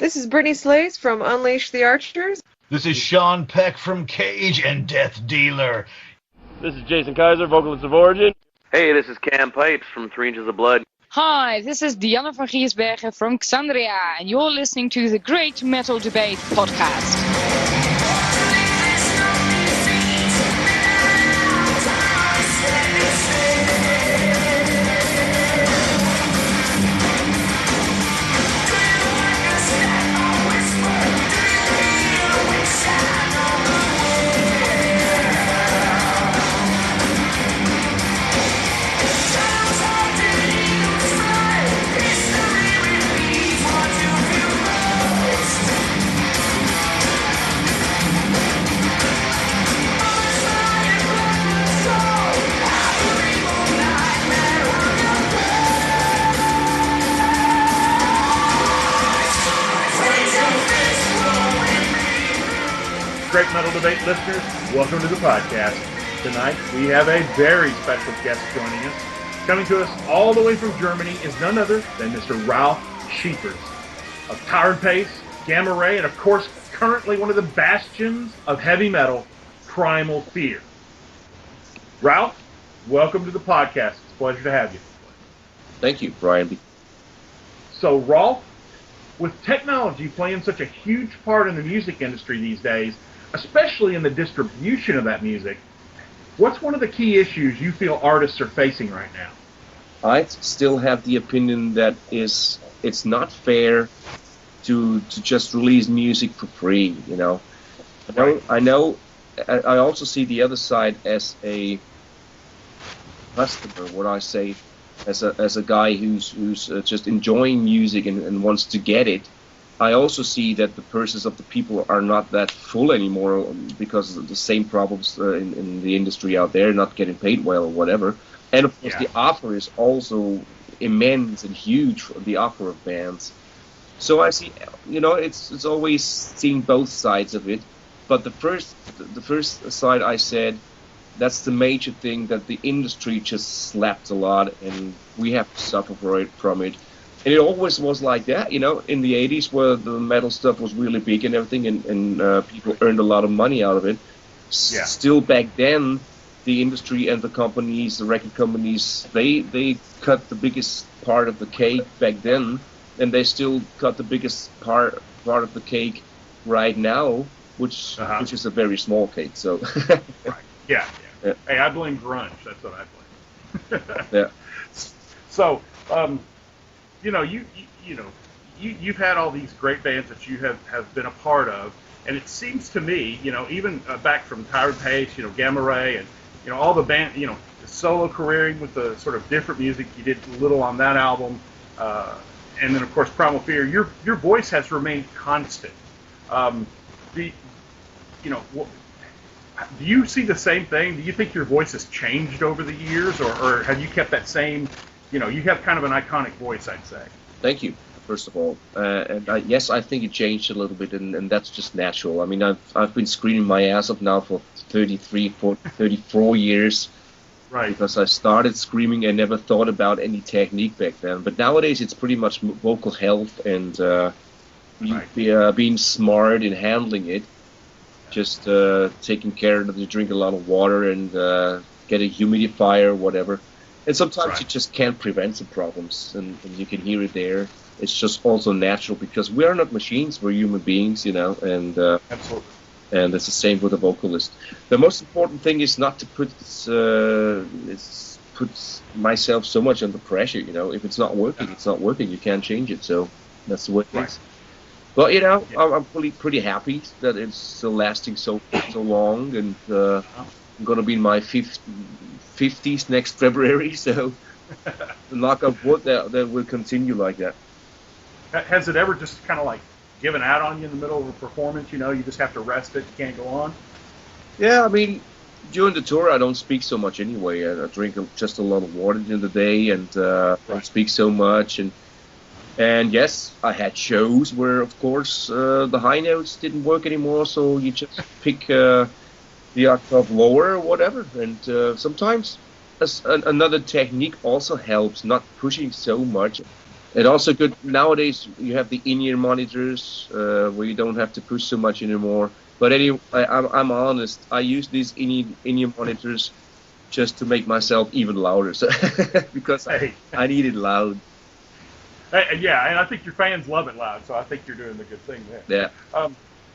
This is Brittany Slays from Unleash the Archers. This is Sean Peck from Cage and Death Dealer. This is Jason Kaiser, vocalist of Origin. Hey, this is Cam Pipes from 3 Inches of Blood. Hi, this is Diana van Giersbergen from Xandria, and you're listening to the Great Metal Debate podcast. Great Metal Debate listeners, welcome to the podcast. Tonight we have a very special guest joining us. Coming to us all the way from Germany is none other than Mr. Ralf Scheepers of Tyrant Pace, Gamma Ray, and of course currently one of the bastions of heavy metal, Primal Fear. Ralf, welcome to the podcast. It's a pleasure to have you. Thank you, Brian. So Ralf, with technology playing such a huge part in the music industry these days, especially in the distribution of that music, what's one of the key issues you feel artists are facing right now? I still have the opinion that it's not fair to just release music for free, you know. I also see the other side as a customer, what I say, as a guy who's just enjoying music and wants to get it. I also see that the purses of the people are not that full anymore because of the same problems in the industry out there, not getting paid well or whatever. And of course, the offer is also immense and huge, the offer of bands. So I see, you know, it's always seeing both sides of it. But the first side I said, that's the major thing, that the industry just slapped a lot and we have to suffer from it. And it always was like that, you know, in the 80s where the metal stuff was really big and everything, and people earned a lot of money out of it. Still back then, the industry and the companies, the record companies, they cut the biggest part of the cake back then, and they still cut the biggest part of the cake right now, which is a very small cake. So. Right. Yeah. Hey, I blame grunge. That's what I blame. Yeah. So, you know, you've had all these great bands that you have been a part of, and it seems to me, you know, even back from Tyrant Pace, you know, Gamma Ray, and you know all the band, you know, the solo careering with the sort of different music you did a little on that album, and then of course Primal Fear. Your voice has remained constant. Do you see the same thing? Do you think your voice has changed over the years, or have you kept that same? You know, you have kind of an iconic voice, I'd say. Thank you, first of all. Yes, I think it changed a little bit, and that's just natural. I mean, I've been screaming my ass off now for 34 years. Right. Because I started screaming and never thought about any technique back then. But nowadays, it's pretty much vocal health and being smart in handling it. Just taking care that you drink a lot of water and get a humidifier or whatever. And sometimes you just can't prevent some problems, and you can hear it there. It's just also natural because we are not machines; we're human beings, you know. And absolutely. And it's the same with a vocalist. The most important thing is not to put myself so much under pressure. You know, if it's not working, it's not working. You can't change it. So that's the way it is. But you know, I'm pretty happy that it's still lasting so long, and I'm gonna be in my 50s next February, so knock on wood that will continue like that. Has it ever just kind of like given out on you in the middle of a performance? You know, you just have to rest it, you can't go on? Yeah, I mean, during the tour I don't speak so much anyway. I drink just a lot of water during the day and don't speak so much. And yes, I had shows where, of course, the high notes didn't work anymore, so you just pick the octave lower or whatever. And sometimes another technique also helps, not pushing so much. And also good nowadays. You have the in-ear monitors where you don't have to push so much anymore. But anyway, I'm honest. I use these in-ear monitors just to make myself even louder, so because I need it loud. Yeah, and I think your fans love it loud, so I think you're doing the good thing there. Yeah.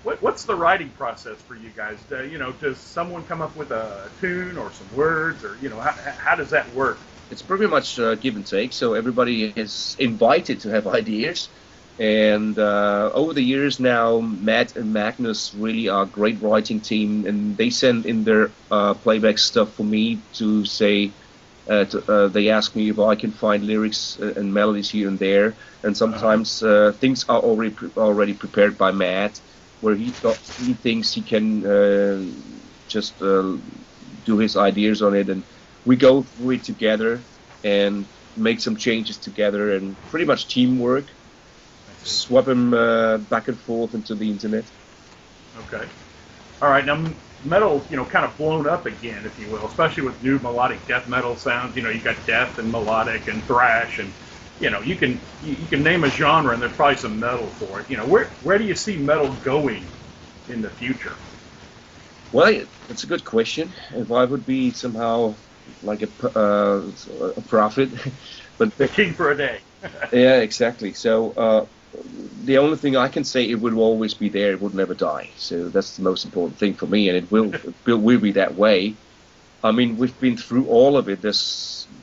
What's the writing process for you guys? Does someone come up with a tune or some words, or how does that work? It's pretty much give and take. So everybody is invited to have ideas, and over the years now, Matt and Magnus really are a great writing team, and they send in their playback stuff for me to say. They ask me if I can find lyrics and melodies here and there, and sometimes things are already prepared by Matt, where he thinks he can just do his ideas on it, and we go through it together and make some changes together, and pretty much teamwork. Swap them back and forth into the internet. Okay. All right. Now, metal's kind of blown up again, if you will, especially with new melodic death metal sounds. You got death and melodic and thrash, and you can name a genre, and there's probably some metal for it. Where do you see metal going in the future? Well, it's a good question. If I would be somehow like a prophet, but The king for a day. yeah, exactly. So the only thing I can say, it would always be there. It would never die. So that's the most important thing for me, and it will be that way. I mean, we've been through all of it.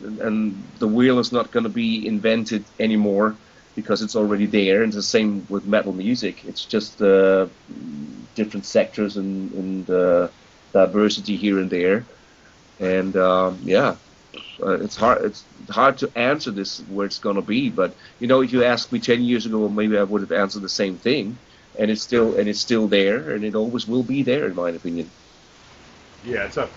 And the wheel is not going to be invented anymore because it's already there. And the same with metal music. It's just different sectors and diversity here and there. And it's hard to answer this where it's going to be. But if you asked me 10 years ago, maybe I would have answered the same thing. And it's still there, and it always will be there, in my opinion. Yeah. So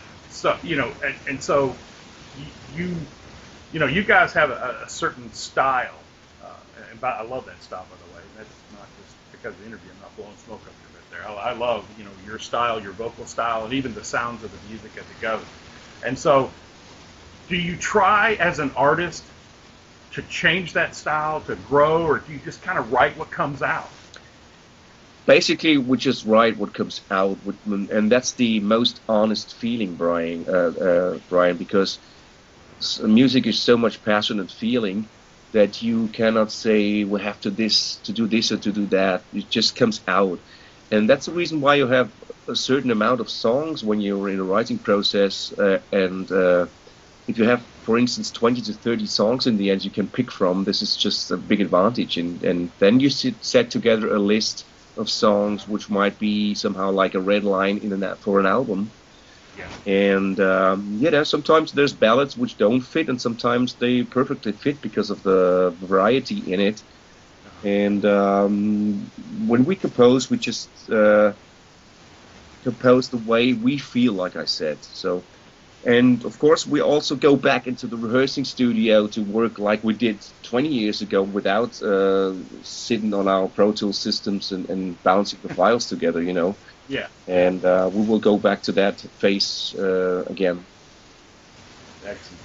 you guys have a certain style, and I love that style, by the way. That's not just because of the interview. I'm not blowing smoke up your bit there. I love your style, your vocal style, and even the sounds of the music as it goes. And so, do you try as an artist to change that style, to grow, or do you just kind of write what comes out? Basically, we just write what comes out, and that's the most honest feeling, Brian. Because music is so much passion and feeling that you cannot say we have to do this or to do that. It just comes out, and that's the reason why you have a certain amount of songs when you're in a writing process. If you have, for instance, 20 to 30 songs in the end you can pick from, this is just a big advantage. And then you set together a list of songs which might be somehow like a red line for an album. Yeah. And sometimes there's ballads which don't fit, and sometimes they perfectly fit because of the variety in it. And when we compose, we just compose the way we feel, like I said. So, and of course, we also go back into the rehearsing studio to work like we did 20 years ago without sitting on our Pro Tools systems and bouncing the files together, Yeah. And we will go back to that phase again. Excellent.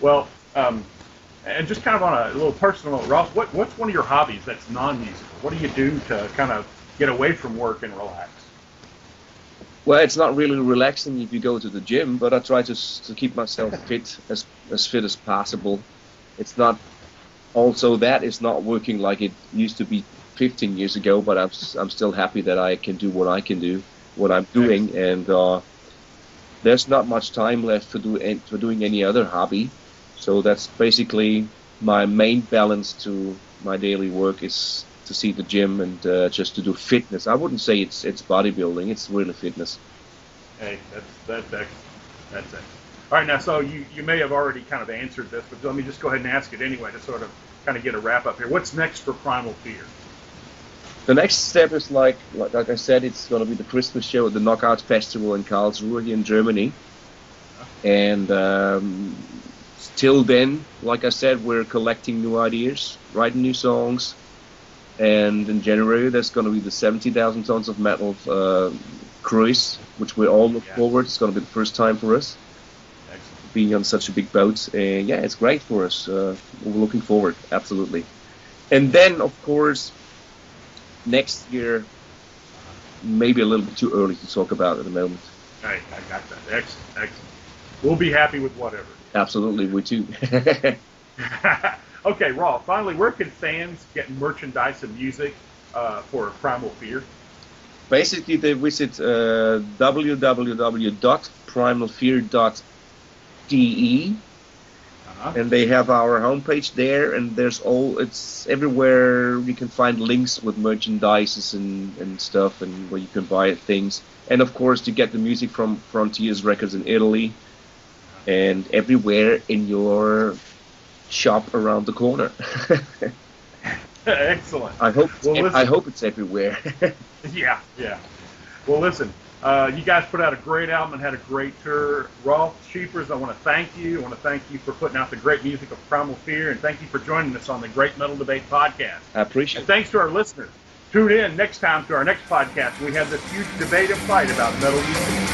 Well, and just kind of on a little personal note, Ralf, what's one of your hobbies that's non-musical? What do you do to kind of get away from work and relax? Well, it's not really relaxing if you go to the gym, but I try to keep myself fit as possible. It's not also that is not working like it used to be 15 years ago, but I'm still happy that I can do what I can do, what I'm doing, and there's not much time left for doing any other hobby. So that's basically my main balance to my daily work is to see the gym and just to do fitness. I wouldn't say it's bodybuilding; it's really fitness. Hey, that's excellent. That's it. All right, now, so you may have already kind of answered this, but let me just go ahead and ask it anyway to sort of kind of get a wrap up here. What's next for Primal Fear? The next step is like I said, it's going to be the Christmas show at the Knockout Festival in Karlsruhe here in Germany, and till then, like I said, we're collecting new ideas, writing new songs. And in January, there's going to be the 70,000 Tons of Metal cruise, which we all look forward. It's going to be the first time for us. Excellent. being on such a big boat. Yeah, it's great for us. We're looking forward, absolutely. And then, of course, next year, maybe a little bit too early to talk about at the moment. Hey, I got that. Excellent. We'll be happy with whatever. Absolutely, we too. Okay, Rolf, finally, where can fans get merchandise and music for Primal Fear? Basically, they visit www.primalfear.de, and they have our homepage there, and it's everywhere you can find links with merchandises and stuff, and where you can buy things. And of course, you get the music from Frontiers Records in Italy, and everywhere in your shop around the corner. Excellent. I hope Well, I hope it's everywhere. Yeah. Well, listen, you guys put out a great album and had a great tour. Ralf Scheepers, I want to thank you. I want to thank you for putting out the great music of Primal Fear, and thank you for joining us on the Great Metal Debate podcast. I appreciate And it. thanks to our listeners. Tune in next time to our next podcast when we have this huge debate and fight about metal music.